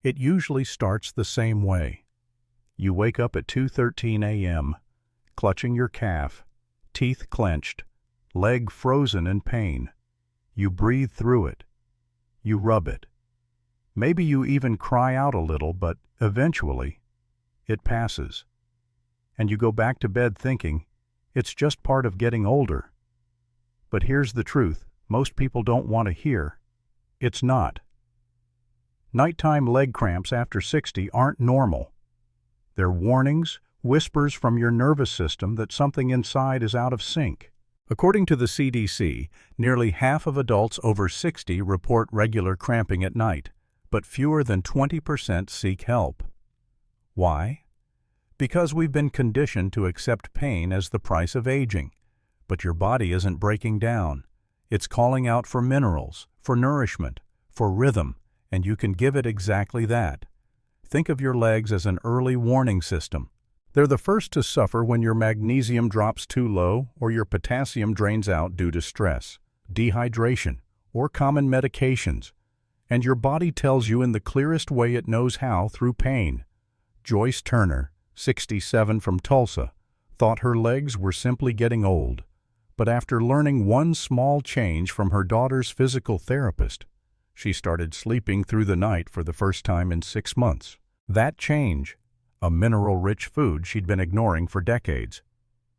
It usually starts the same way. You wake up at 2:13 a.m., clutching your calf, teeth clenched, leg frozen in pain. You breathe through it. You rub it. Maybe you even cry out a little, but eventually, it passes. And you go back to bed thinking, it's just part of getting older. But here's the truth most people don't want to hear. It's not. Nighttime leg cramps after 60 aren't normal. They're warnings, whispers from your nervous system that something inside is out of sync. According to the CDC, nearly half of adults over 60 report regular cramping at night, but fewer than 20% seek help. Why? Because we've been conditioned to accept pain as the price of aging. But your body isn't breaking down. It's calling out for minerals, for nourishment, for rhythm, and you can give it exactly that. Think of your legs as an early warning system. They're the first to suffer when your magnesium drops too low or your potassium drains out due to stress, dehydration, or common medications. And your body tells you in the clearest way it knows how through pain. Joyce Turner, 67 from Tulsa, thought her legs were simply getting old. But after learning one small change from her daughter's physical therapist, she started sleeping through the night for the first time in 6 months. That change, a mineral-rich food she'd been ignoring for decades.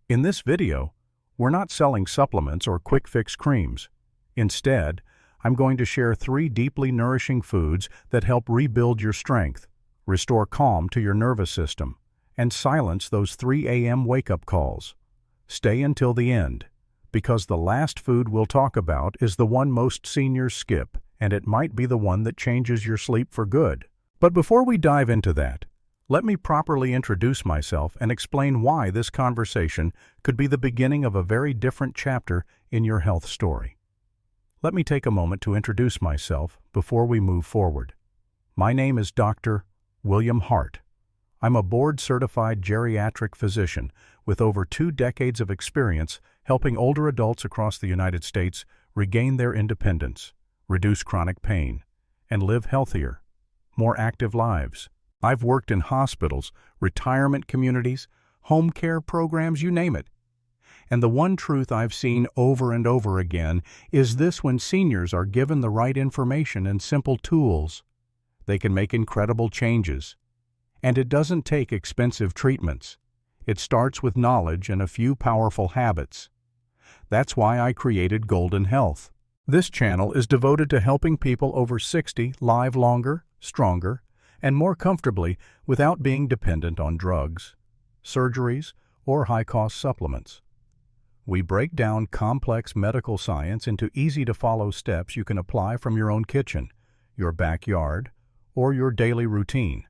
In this video, we're not selling supplements or quick-fix creams. Instead, I'm going to share 3 deeply nourishing foods that help rebuild your strength, restore calm to your nervous system, and silence those 3 a.m. wake-up calls. Stay until the end, because the last food we'll talk about is the one most seniors skip, and it might be the one that changes your sleep for good. But before we dive into that, let me properly introduce myself and explain why this conversation could be the beginning of a very different chapter in your health story. Let me take a moment to introduce myself before we move forward. My name is Dr. William Hart. I'm a board-certified geriatric physician with over 2 decades of experience helping older adults across the United States regain their independence, reduce chronic pain, and live healthier, more active lives. I've worked in hospitals, retirement communities, home care programs, you name it. And the one truth I've seen over and over again is this: when seniors are given the right information and simple tools, they can make incredible changes. And it doesn't take expensive treatments. It starts with knowledge and a few powerful habits. That's why I created Golden Health. This channel is devoted to helping people over 60 live longer, stronger, and more comfortably without being dependent on drugs, surgeries, or high-cost supplements. We break down complex medical science into easy-to-follow steps you can apply from your own kitchen, your backyard, or your daily routine.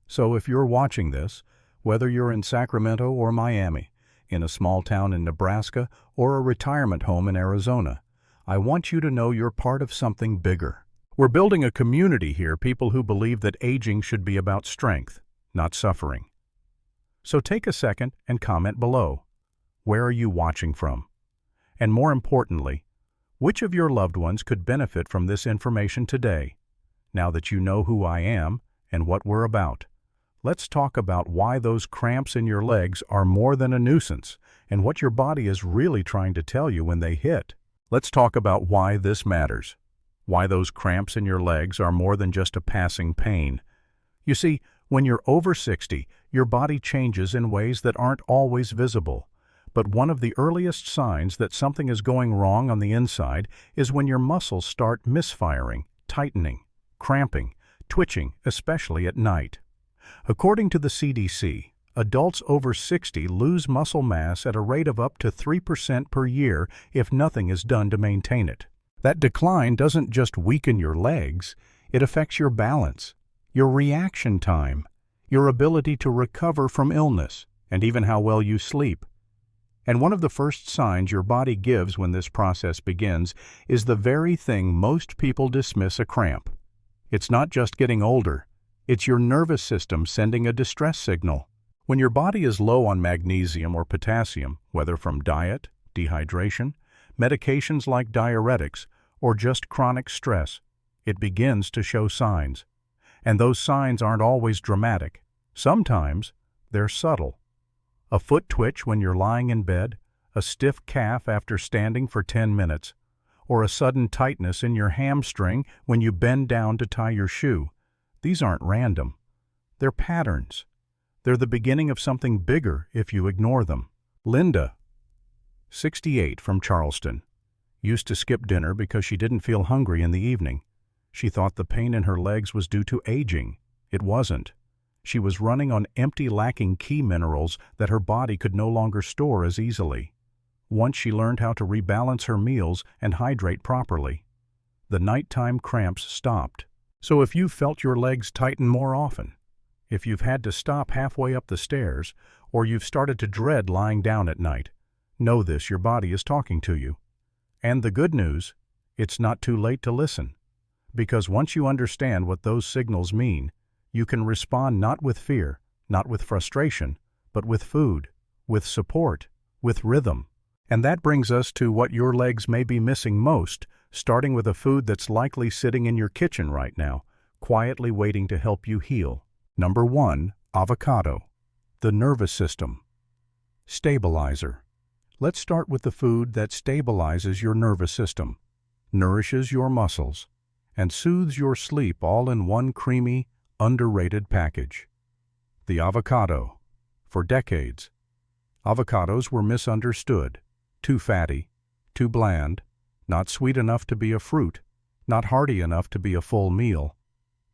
So if you're watching this, whether you're in Sacramento or Miami, in a small town in Nebraska, or a retirement home in Arizona, I want you to know you're part of something bigger. We're building a community here, people who believe that aging should be about strength, not suffering. So take a second and comment below. Where are you watching from? And more importantly, which of your loved ones could benefit from this information today? Now that you know who I am and what we're about, let's talk about why those cramps in your legs are more than a nuisance and what your body is really trying to tell you when they hit. Let's talk about why this matters. Why those cramps in your legs are more than just a passing pain. You see, when you're over 60, your body changes in ways that aren't always visible. But one of the earliest signs that something is going wrong on the inside is when your muscles start misfiring, tightening, cramping, twitching, especially at night. According to the CDC, adults over 60 lose muscle mass at a rate of up to 3% per year if nothing is done to maintain it. That decline doesn't just weaken your legs, it affects your balance, your reaction time, your ability to recover from illness, and even how well you sleep. And one of the first signs your body gives when this process begins is the very thing most people dismiss: a cramp. It's not just getting older, it's your nervous system sending a distress signal. When your body is low on magnesium or potassium, whether from diet, dehydration, medications like diuretics, or just chronic stress, it begins to show signs. And those signs aren't always dramatic. Sometimes they're subtle. A foot twitch when you're lying in bed, a stiff calf after standing for 10 minutes, or a sudden tightness in your hamstring when you bend down to tie your shoe. These aren't random. They're patterns. They're the beginning of something bigger if you ignore them. Linda, 68, from Charleston, used to skip dinner because she didn't feel hungry in the evening. She thought the pain in her legs was due to aging. It wasn't. She was running on empty, lacking key minerals that her body could no longer store as easily. Once she learned how to rebalance her meals and hydrate properly, the nighttime cramps stopped. So if you've felt your legs tighten more often, if you've had to stop halfway up the stairs, or you've started to dread lying down at night, know this: your body is talking to you. And the good news, it's not too late to listen. Because once you understand what those signals mean, you can respond not with fear, not with frustration, but with food, with support, with rhythm. And that brings us to what your legs may be missing most, starting with a food that's likely sitting in your kitchen right now, quietly waiting to help you heal. Number 1, avocado. The nervous system. Stabilizer. Let's start with the food that stabilizes your nervous system, nourishes your muscles, and soothes your sleep, all in one creamy, underrated package. The avocado. For decades, avocados were misunderstood. Too fatty, too bland, not sweet enough to be a fruit, not hearty enough to be a full meal.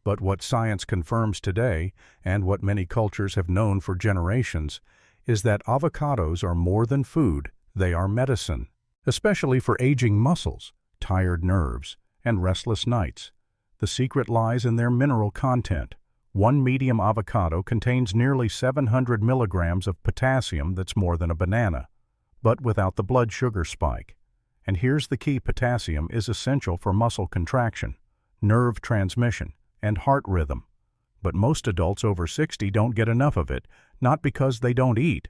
But what science confirms today, and what many cultures have known for generations, is that avocados are more than food, they are medicine, especially for aging muscles, tired nerves, and restless nights. The secret lies in their mineral content. One medium avocado contains nearly 700 milligrams of potassium. That's more than a banana, but without the blood sugar spike. And here's the key: potassium is essential for muscle contraction, nerve transmission, and heart rhythm. But most adults over 60 don't get enough of it, not because they don't eat,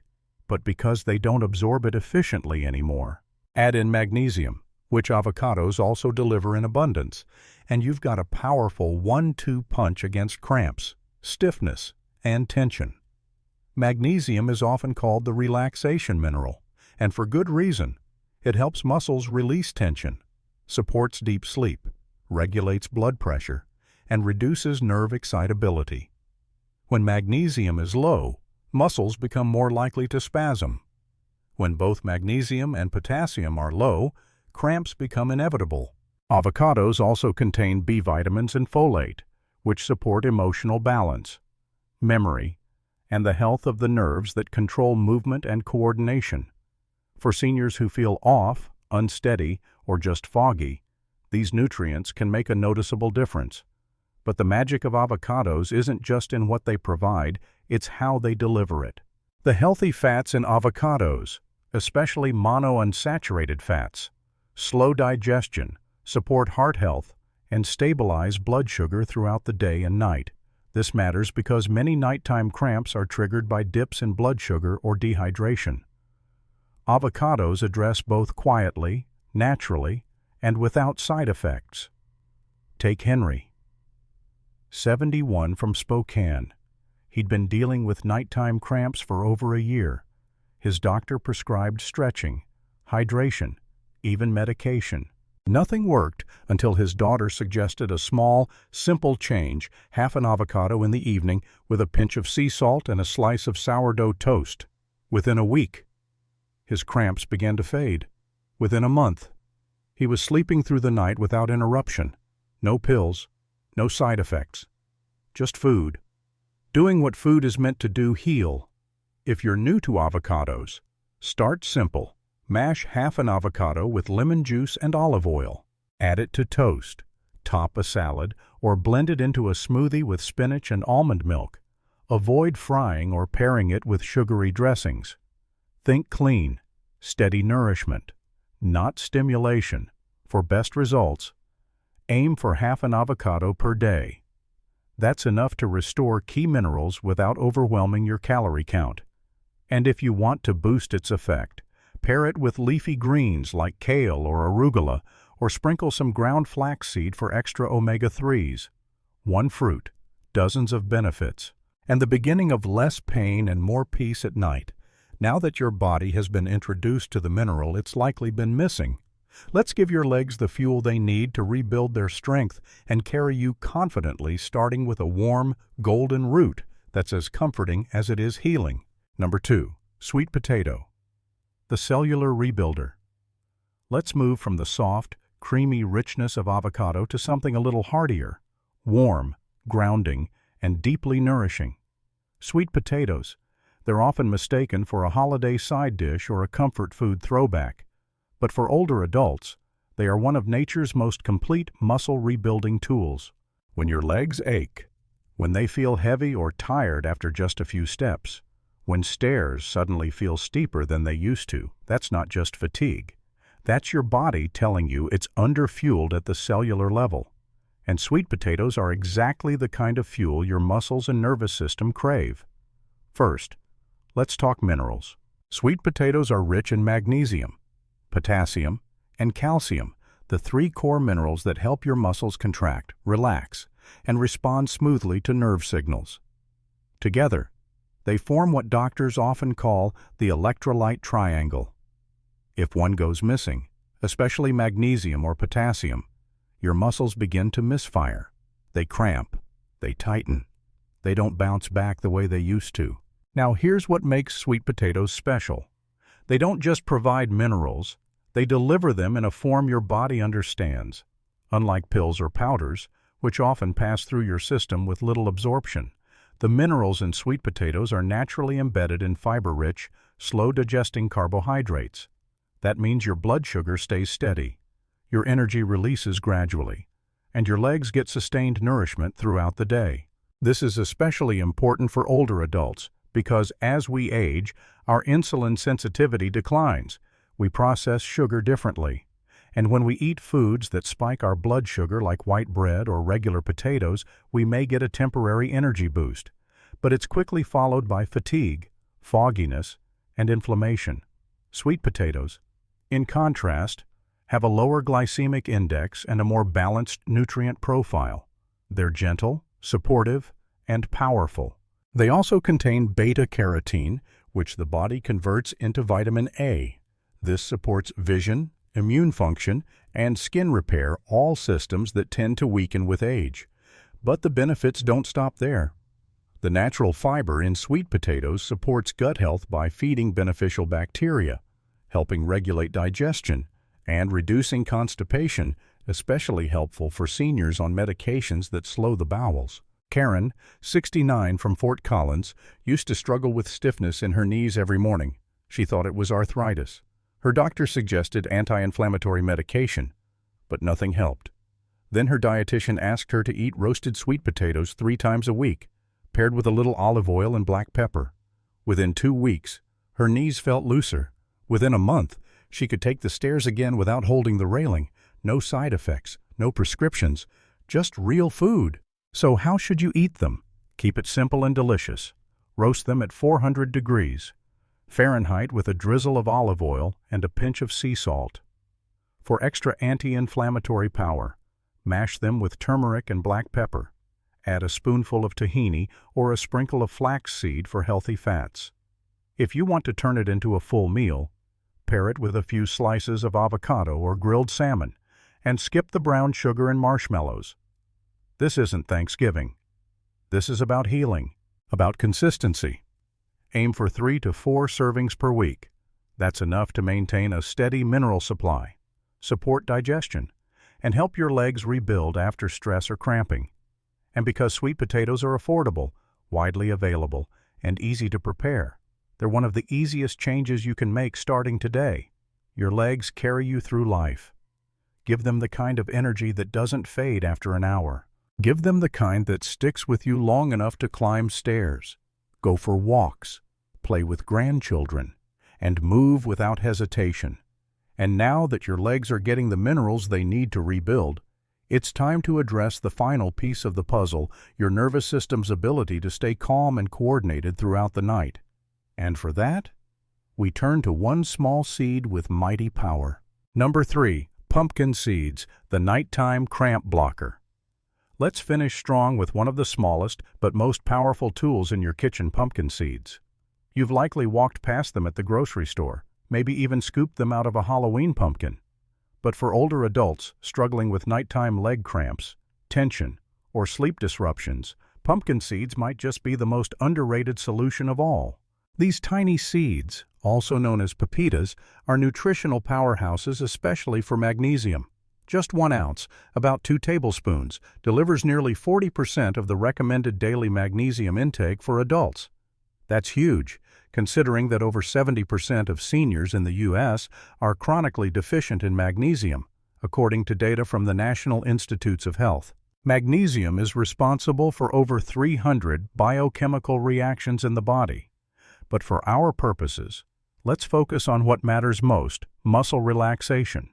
but because they don't absorb it efficiently anymore. Add in magnesium, which avocados also deliver in abundance, and you've got a powerful 1-2 punch against cramps, stiffness, and tension. Magnesium is often called the relaxation mineral, and for good reason. It helps muscles release tension, supports deep sleep, regulates blood pressure, and reduces nerve excitability. When magnesium is low, muscles become more likely to spasm. When both magnesium and potassium are low, cramps become inevitable. Avocados also contain B vitamins and folate, which support emotional balance, memory, and the health of the nerves that control movement and coordination. For seniors who feel off, unsteady, or just foggy, these nutrients can make a noticeable difference. But the magic of avocados isn't just in what they provide, it's how they deliver it. The healthy fats in avocados, especially monounsaturated fats, slow digestion, support heart health, and stabilize blood sugar throughout the day and night. This matters because many nighttime cramps are triggered by dips in blood sugar or dehydration. Avocados address both quietly, naturally, and without side effects. Take Henry, 71, from Spokane. He'd been dealing with nighttime cramps for over a year. His doctor prescribed stretching, hydration, even medication. Nothing worked until his daughter suggested a small, simple change: half an avocado in the evening with a pinch of sea salt and a slice of sourdough toast. Within a week, his cramps began to fade. Within a month, he was sleeping through the night without interruption. No pills, no side effects, just food. Doing what food is meant to do: heal. If you're new to avocados, start simple. Mash half an avocado with lemon juice and olive oil. Add it to toast, top a salad, or blend it into a smoothie with spinach and almond milk. Avoid frying or pairing it with sugary dressings. Think clean, steady nourishment, not stimulation. For best results, aim for half an avocado per day. That's enough to restore key minerals without overwhelming your calorie count. And if you want to boost its effect, pair it with leafy greens like kale or arugula, or sprinkle some ground flaxseed for extra omega-3s. One fruit dozens of benefits, and the beginning of less pain and more peace at night. Now that your body has been introduced to the mineral it's likely been missing, let's give your legs the fuel they need to rebuild their strength and carry you confidently, starting with a warm, golden root that's as comforting as it is healing. Number 2. Sweet potato, the cellular rebuilder. Let's move from the soft, creamy richness of avocado to something a little heartier, warm, grounding, and deeply nourishing. Sweet potatoes. They're often mistaken for a holiday side dish or a comfort food throwback. But for older adults, they are one of nature's most complete muscle rebuilding tools. When your legs ache, when they feel heavy or tired after just a few steps, when stairs suddenly feel steeper than they used to, that's not just fatigue. That's your body telling you it's underfueled at the cellular level. And sweet potatoes are exactly the kind of fuel your muscles and nervous system crave. First, let's talk minerals. Sweet potatoes are rich in magnesium, potassium, and calcium, the 3 core minerals that help your muscles contract, relax, and respond smoothly to nerve signals. Together, they form what doctors often call the electrolyte triangle. If one goes missing, especially magnesium or potassium, your muscles begin to misfire. They cramp, they tighten, they don't bounce back the way they used to. Now here's what makes sweet potatoes special. They don't just provide minerals, they deliver them in a form your body understands. Unlike pills or powders, which often pass through your system with little absorption, the minerals in sweet potatoes are naturally embedded in fiber-rich, slow-digesting carbohydrates. That means your blood sugar stays steady, your energy releases gradually, and your legs get sustained nourishment throughout the day. This is especially important for older adults because as we age, our insulin sensitivity declines. We process sugar differently. And when we eat foods that spike our blood sugar like white bread or regular potatoes, we may get a temporary energy boost. But it's quickly followed by fatigue, fogginess, and inflammation. Sweet potatoes, in contrast, have a lower glycemic index and a more balanced nutrient profile. They're gentle, supportive, and powerful. They also contain beta-carotene, which the body converts into vitamin A. This supports vision, immune function, and skin repair, all systems that tend to weaken with age. But the benefits don't stop there. The natural fiber in sweet potatoes supports gut health by feeding beneficial bacteria, helping regulate digestion, and reducing constipation, especially helpful for seniors on medications that slow the bowels. Karen, 69 from Fort Collins, used to struggle with stiffness in her knees every morning. She thought it was arthritis. Her doctor suggested anti-inflammatory medication, but nothing helped. Then her dietitian asked her to eat roasted sweet potatoes 3 times a week, paired with a little olive oil and black pepper. Within 2 weeks, her knees felt looser. Within a month, she could take the stairs again without holding the railing. No side effects, no prescriptions, just real food. So how should you eat them? Keep it simple and delicious. Roast them at 400 degrees Fahrenheit with a drizzle of olive oil and a pinch of sea salt. For extra anti-inflammatory power, mash them with turmeric and black pepper. Add a spoonful of tahini or a sprinkle of flaxseed for healthy fats. If you want to turn it into a full meal, pair it with a few slices of avocado or grilled salmon, and skip the brown sugar and marshmallows. This isn't Thanksgiving. This is about healing, about consistency. Aim for 3 to 4 servings per week. That's enough to maintain a steady mineral supply, support digestion, and help your legs rebuild after stress or cramping. And because sweet potatoes are affordable, widely available, and easy to prepare, they're one of the easiest changes you can make starting today. Your legs carry you through life. Give them the kind of energy that doesn't fade after an hour. Give them the kind that sticks with you long enough to climb stairs, go for walks, play with grandchildren, and move without hesitation. And now that your legs are getting the minerals they need to rebuild, it's time to address the final piece of the puzzle, your nervous system's ability to stay calm and coordinated throughout the night. And for that, we turn to one small seed with mighty power. Number 3, pumpkin seeds, the nighttime cramp blocker. Let's finish strong with one of the smallest but most powerful tools in your kitchen: pumpkin seeds. You've likely walked past them at the grocery store, maybe even scooped them out of a Halloween pumpkin. But for older adults struggling with nighttime leg cramps, tension, or sleep disruptions, pumpkin seeds might just be the most underrated solution of all. These tiny seeds, also known as pepitas, are nutritional powerhouses, especially for magnesium. Just 1 ounce, about 2 tablespoons, delivers nearly 40% of the recommended daily magnesium intake for adults. That's huge, considering that over 70% of seniors in the U.S. are chronically deficient in magnesium, according to data from the National Institutes of Health. Magnesium is responsible for over 300 biochemical reactions in the body. But for our purposes, let's focus on what matters most: muscle relaxation,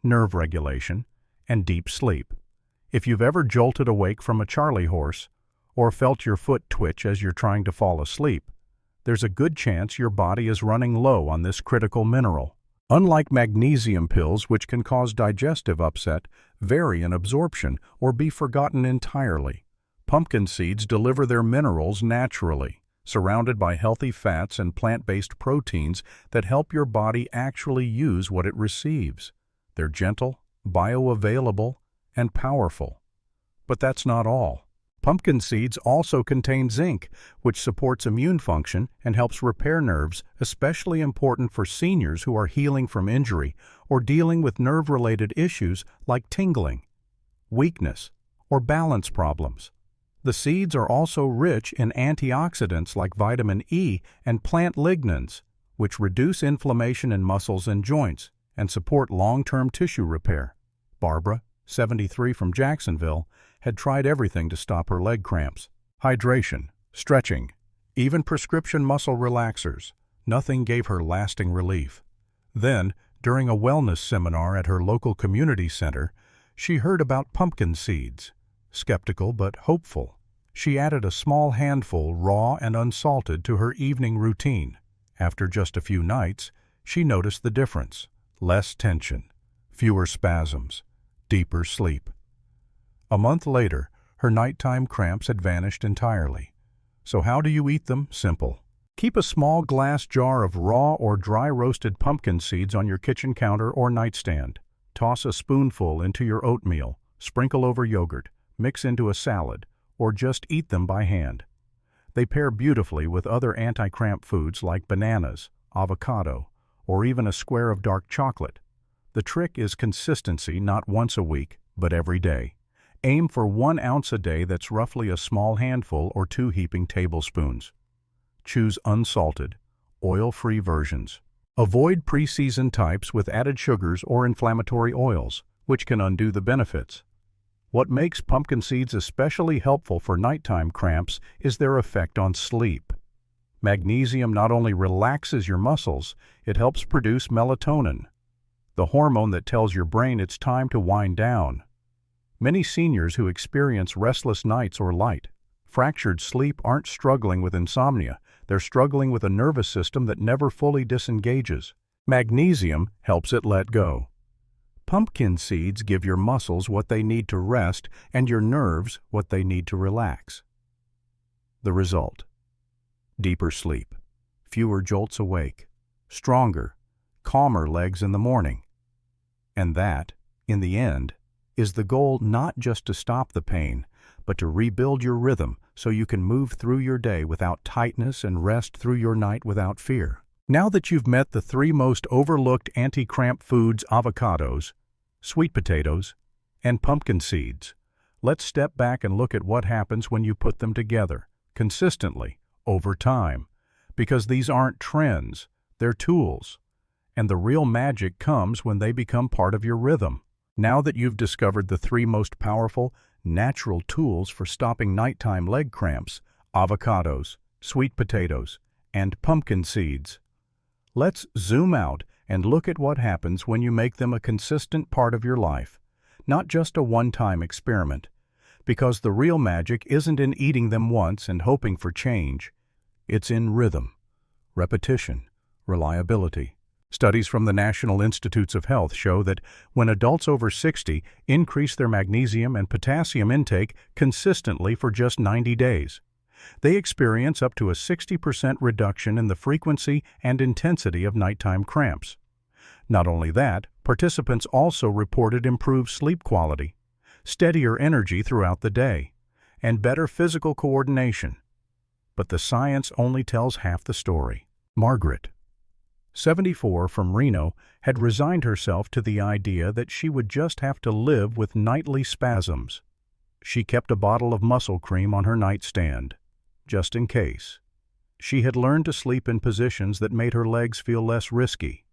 nerve regulation, and deep sleep. If you've ever jolted awake from a Charlie horse or felt your foot twitch as you're trying to fall asleep, there's a good chance your body is running low on this critical mineral. Unlike magnesium pills, which can cause digestive upset, vary in absorption, or be forgotten entirely, pumpkin seeds deliver their minerals naturally, surrounded by healthy fats and plant-based proteins that help your body actually use what it receives. They're gentle, bioavailable, and powerful. But that's not all. Pumpkin seeds also contain zinc, which supports immune function and helps repair nerves, especially important for seniors who are healing from injury or dealing with nerve-related issues like tingling, weakness, or balance problems. The seeds are also rich in antioxidants like vitamin E and plant lignans, which reduce inflammation in muscles and joints and support long-term tissue repair. Barbara, 73 from Jacksonville, had tried everything to stop her leg cramps. Hydration, stretching, even prescription muscle relaxers. Nothing gave her lasting relief. Then, during a wellness seminar at her local community center, she heard about pumpkin seeds. Skeptical but hopeful, she added a small handful, raw and unsalted, to her evening routine. After just a few nights, she noticed the difference: less tension, fewer spasms, deeper sleep. A month later, her nighttime cramps had vanished entirely. So how do you eat them? Simple. Keep a small glass jar of raw or dry roasted pumpkin seeds on your kitchen counter or nightstand. Toss a spoonful into your oatmeal, sprinkle over yogurt, mix into a salad, or just eat them by hand. They pair beautifully with other anti-cramp foods like bananas, avocado, or even a square of dark chocolate. The trick is consistency, not once a week, but every day. Aim for 1 ounce a day. That's roughly a small handful or 2 heaping tablespoons. Choose unsalted, oil-free versions. Avoid pre-seasoned types with added sugars or inflammatory oils, which can undo the benefits. What makes pumpkin seeds especially helpful for nighttime cramps is their effect on sleep. Magnesium not only relaxes your muscles, it helps produce melatonin, the hormone that tells your brain it's time to wind down. Many seniors who experience restless nights or light, fractured sleep aren't struggling with insomnia. They're struggling with a nervous system that never fully disengages. Magnesium helps it let go. Pumpkin seeds give your muscles what they need to rest and your nerves what they need to relax. The result: deeper sleep, fewer jolts awake, stronger, calmer legs in the morning. And that, in the end, is the goal: not just to stop the pain, but to rebuild your rhythm so you can move through your day without tightness and rest through your night without fear. Now that you've met the 3 most overlooked anti-cramp foods: avocados, sweet potatoes, and pumpkin seeds, let's step back and look at what happens when you put them together, consistently, over time. Because these aren't trends, they're tools. And the real magic comes when they become part of your rhythm. Now that you've discovered the 3 most powerful, natural tools for stopping nighttime leg cramps: avocados, sweet potatoes, and pumpkin seeds, let's zoom out and look at what happens when you make them a consistent part of your life, not just a one-time experiment. Because the real magic isn't in eating them once and hoping for change. It's in rhythm, repetition, reliability, Studies from the National Institutes of Health show that when adults over 60 increase their magnesium and potassium intake consistently for just 90 days, they experience up to a 60% reduction in the frequency and intensity of nighttime cramps. Not only that, participants also reported improved sleep quality, steadier energy throughout the day, and better physical coordination. But the science only tells half the story. Margaret, 74, from Reno, had resigned herself to the idea that she would just have to live with nightly spasms. She kept a bottle of muscle cream on her nightstand, just in case. She had learned to sleep in positions that made her legs feel less risky.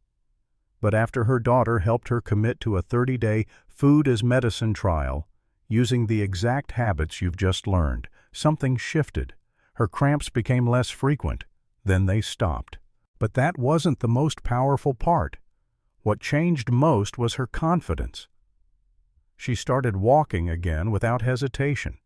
But after her daughter helped her commit to a 30-day food as medicine trial, using the exact habits you've just learned, something shifted. Her cramps became less frequent. Then they stopped. But that wasn't the most powerful part. What changed most was her confidence. She started walking again without hesitation.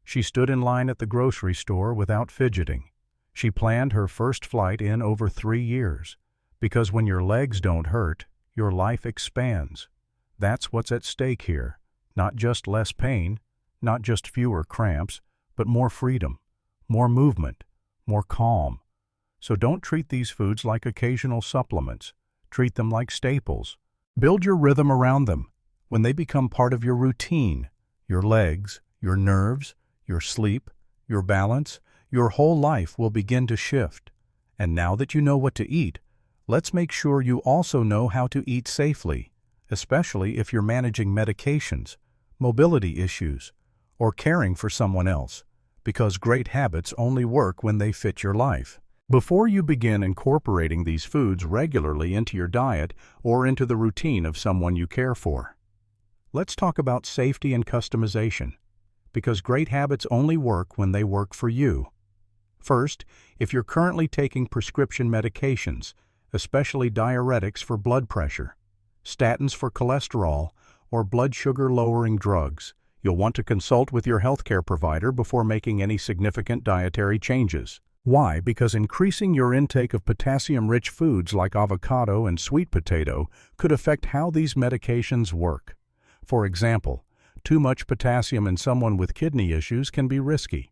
She stood in line at the grocery store without fidgeting. She planned her first flight in over 3 years. Because when your legs don't hurt, your life expands. That's what's at stake here. Not just less pain, not just fewer cramps, but more freedom, more movement, more calm. So don't treat these foods like occasional supplements. Treat them like staples. Build your rhythm around them. When they become part of your routine, your legs, your nerves, your sleep, your balance, your whole life will begin to shift. And now that you know what to eat, let's make sure you also know how to eat safely, especially if you're managing medications, mobility issues, or caring for someone else, because great habits only work when they fit your life. Before you begin incorporating these foods regularly into your diet or into the routine of someone you care for, let's talk about safety and customization, because great habits only work when they work for you. First, if you're currently taking prescription medications, especially diuretics for blood pressure, statins for cholesterol, or blood sugar-lowering drugs, you'll want to consult with your healthcare provider before making any significant dietary changes. Why? Because increasing your intake of potassium-rich foods like avocado and sweet potato could affect how these medications work. For example, too much potassium in someone with kidney issues can be risky.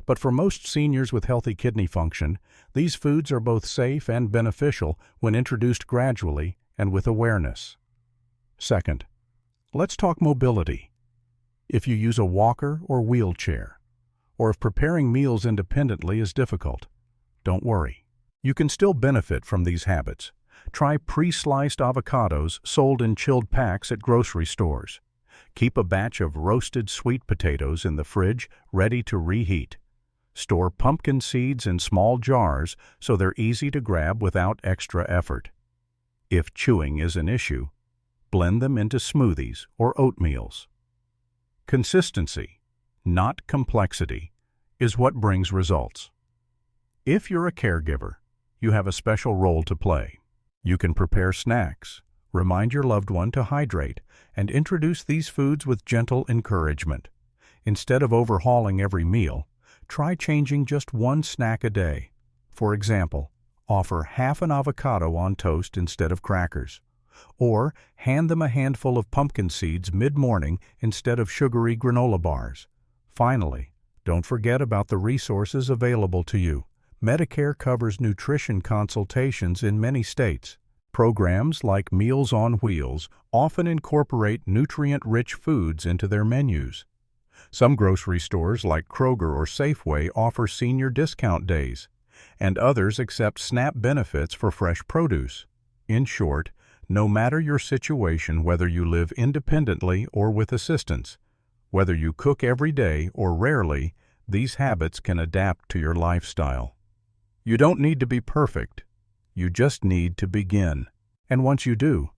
But for most seniors with healthy kidney function, these foods are both safe and beneficial when introduced gradually and with awareness. Second, let's talk mobility. If you use a walker or wheelchair, or if preparing meals independently is difficult, don't worry. You can still benefit from these habits. Try pre-sliced avocados sold in chilled packs at grocery stores. Keep a batch of roasted sweet potatoes in the fridge ready to reheat. Store pumpkin seeds in small jars so they're easy to grab without extra effort. If chewing is an issue, blend them into smoothies or oatmeals. Consistency, not complexity, is what brings results. If you're a caregiver, you have a special role to play. You can prepare snacks, remind your loved one to hydrate, and introduce these foods with gentle encouragement. Instead of overhauling every meal, try changing just one snack a day. For example, offer half an avocado on toast instead of crackers. Or hand them a handful of pumpkin seeds mid-morning instead of sugary granola bars. Finally, don't forget about the resources available to you. Medicare covers nutrition consultations in many states. Programs like Meals on Wheels often incorporate nutrient-rich foods into their menus. Some grocery stores like Kroger or Safeway offer senior discount days, and others accept SNAP benefits for fresh produce. In short, no matter your situation, whether you live independently or with assistance, whether you cook every day or rarely, these habits can adapt to your lifestyle. You don't need to be perfect. You just need to begin. And once you do,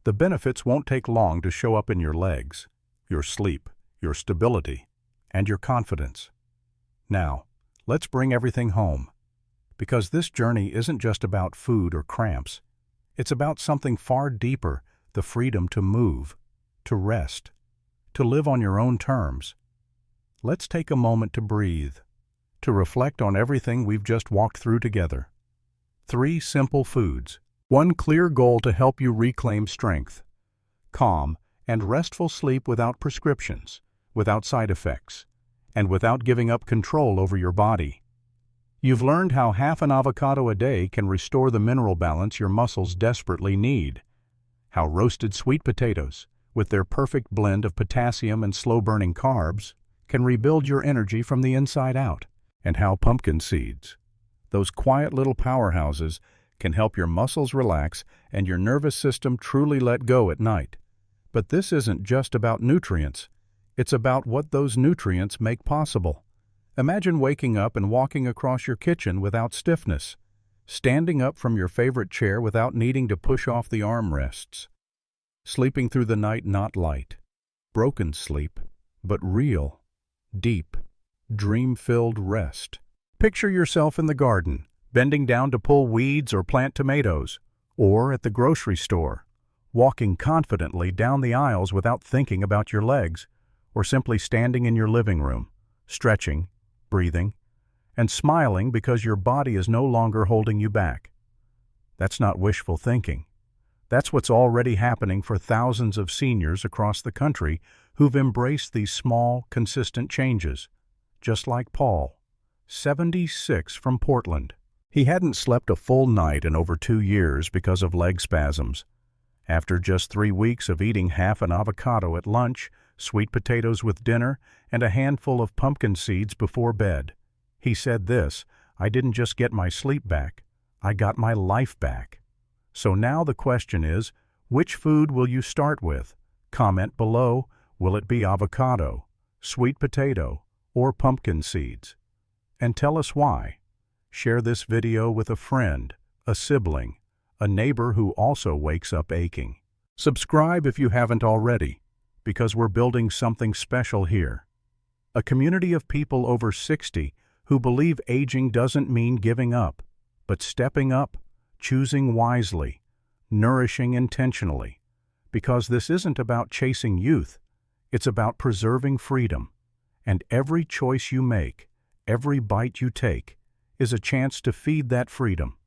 the benefits won't take long to show up in your legs, your sleep, your stability, and your confidence. Now, let's bring everything home. Because this journey isn't just about food or cramps. It's about something far deeper, the freedom to move, to rest, to live on your own terms. Let's take a moment to breathe, to reflect on everything we've just walked through together. 3 simple foods, One clear goal to help you reclaim strength: calm and restful sleep without prescriptions, without side effects, and without giving up control over your body. You've learned how half an avocado a day can restore the mineral balance your muscles desperately need, how roasted sweet potatoes, with their perfect blend of potassium and slow-burning carbs, can rebuild your energy from the inside out, and how pumpkin seeds, those quiet little powerhouses, can help your muscles relax and your nervous system truly let go at night. But this isn't just about nutrients. It's about what those nutrients make possible. Imagine waking up and walking across your kitchen without stiffness, standing up from your favorite chair without needing to push off the armrests, sleeping through the night not light, broken sleep, but real, deep, dream-filled rest. Picture yourself in the garden, bending down to pull weeds or plant tomatoes, or at the grocery store, walking confidently down the aisles without thinking about your legs, or simply standing in your living room, stretching, breathing, and smiling because your body is no longer holding you back. That's not wishful thinking. That's what's already happening for thousands of seniors across the country who've embraced these small, consistent changes. Just like Paul, 76, from Portland. He hadn't slept a full night in over 2 years because of leg spasms. After just 3 weeks of eating half an avocado at lunch, sweet potatoes with dinner, and a handful of pumpkin seeds before bed, he said this: "I didn't just get my sleep back, I got my life back." So now the question is, which food will you start with? Comment below, will it be avocado, sweet potato, or pumpkin seeds? And tell us why. Share this video with a friend, a sibling, a neighbor who also wakes up aching. Subscribe if you haven't already, because we're building something special here. A community of people over 60 who believe aging doesn't mean giving up, but stepping up, choosing wisely, nourishing intentionally. Because this isn't about chasing youth, it's about preserving freedom. And every choice you make, every bite you take, is a chance to feed that freedom.